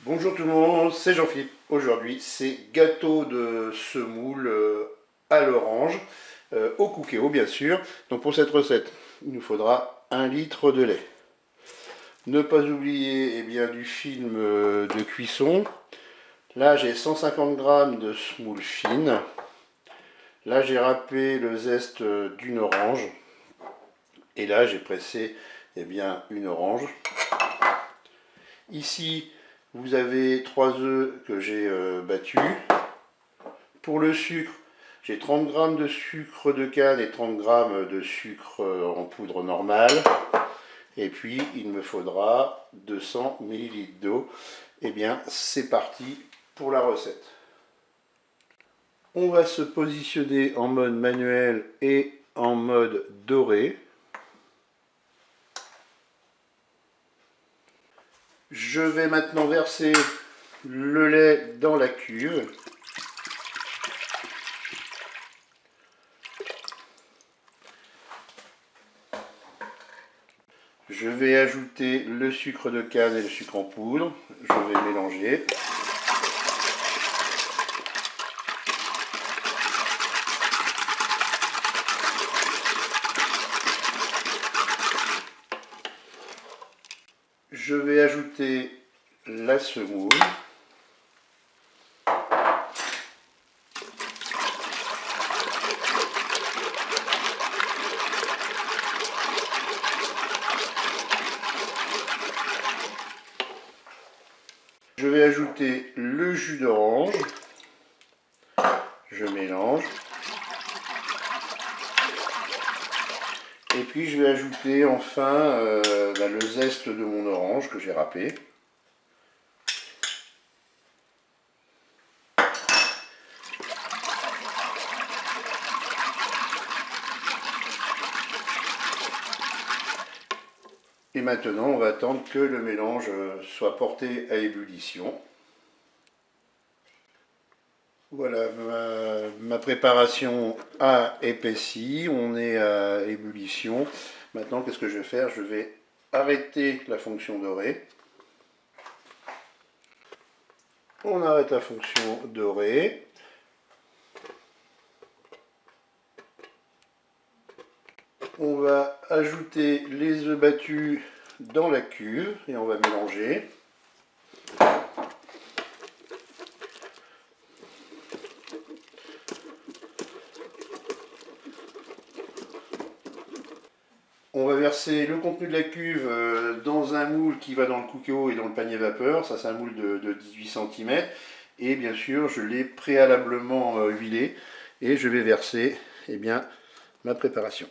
Bonjour tout le monde, c'est Jean-Philippe. Aujourd'hui, c'est gâteau de semoule à l'orange, au cookéo bien sûr. Donc pour cette recette, il nous faudra 1 litre de lait. Ne pas oublier du film de cuisson. Là, j'ai 150 g de semoule fine. Là, j'ai râpé le zeste d'une orange. Et là, j'ai pressé une orange. Ici, vous avez 3 œufs que j'ai battus. Pour le sucre, j'ai 30 g de sucre de canne et 30 g de sucre en poudre normale. Et puis, il me faudra 200 ml d'eau. Eh bien, c'est parti pour la recette. On va se positionner en mode manuel et en mode doré. Je vais maintenant verser le lait dans la cuve. Je vais ajouter le sucre de canne et le sucre en poudre. Je vais mélanger. Je vais ajouter la semoule. Je vais ajouter le jus d'orange. Je mélange. Et puis je vais ajouter enfin le zeste de mon orange que j'ai râpé. Et maintenant, on va attendre que le mélange soit porté à ébullition. Voilà, ma préparation a épaissi, on est à ébullition. Maintenant, qu'est-ce que je vais faire? Je vais arrêter la fonction dorée. On arrête la fonction dorée. On va ajouter les œufs battus dans la cuve et on va mélanger. On va verser le contenu de la cuve dans un moule qui va dans le cookéo et dans le panier vapeur. Ça, c'est un moule de 18 cm. Et bien sûr, je l'ai préalablement huilé. Et je vais verser ma préparation.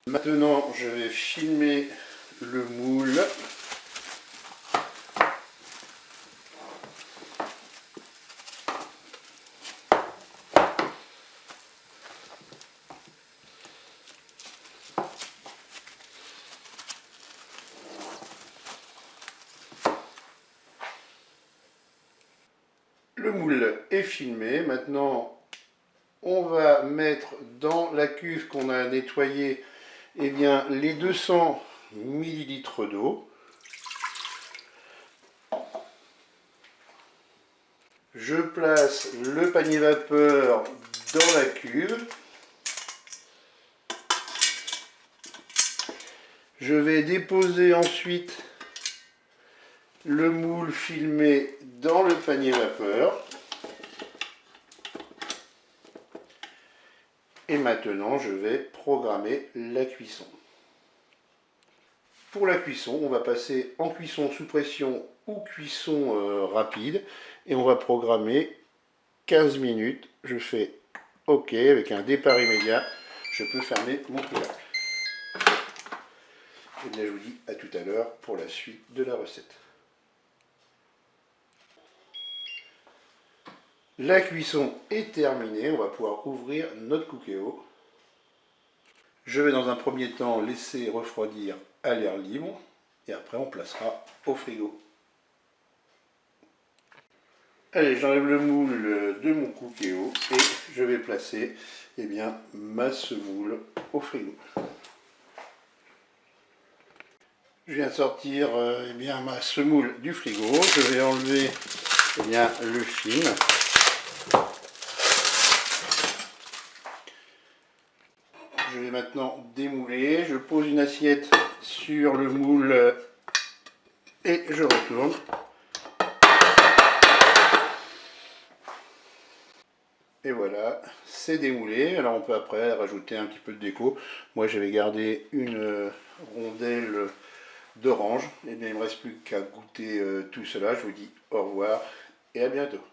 Maintenant, je vais filmer le moule. Le moule est filmé. Maintenant, on va mettre dans la cuve qu'on a nettoyée les 200 ml d'eau. Je place le panier vapeur dans la cuve. Je vais déposer ensuite le moule filmé dans le panier vapeur. Et maintenant, je vais programmer la cuisson. Pour la cuisson, on va passer en cuisson sous pression ou cuisson rapide. Et on va programmer 15 minutes. Je fais OK avec un départ immédiat. Je peux fermer mon couvercle. Et bien, je vous dis à tout à l'heure pour la suite de la recette. La cuisson est terminée. On va pouvoir ouvrir notre cookéo. Je vais dans un premier temps laisser refroidir à l'air libre. Et après, on placera au frigo. Allez, j'enlève le moule de mon cookéo et je vais vais placer ma semoule au frigo. Je viens de sortir ma semoule du frigo. Je vais enlever le film. Je vais maintenant démouler. Je pose une assiette sur le moule et je retourne. Et voilà, c'est démoulé. Alors on peut après rajouter un petit peu de déco. Moi j'avais gardé une rondelle d'orange. Et bien il ne me reste plus qu'à goûter tout cela. Je vous dis au revoir et à bientôt.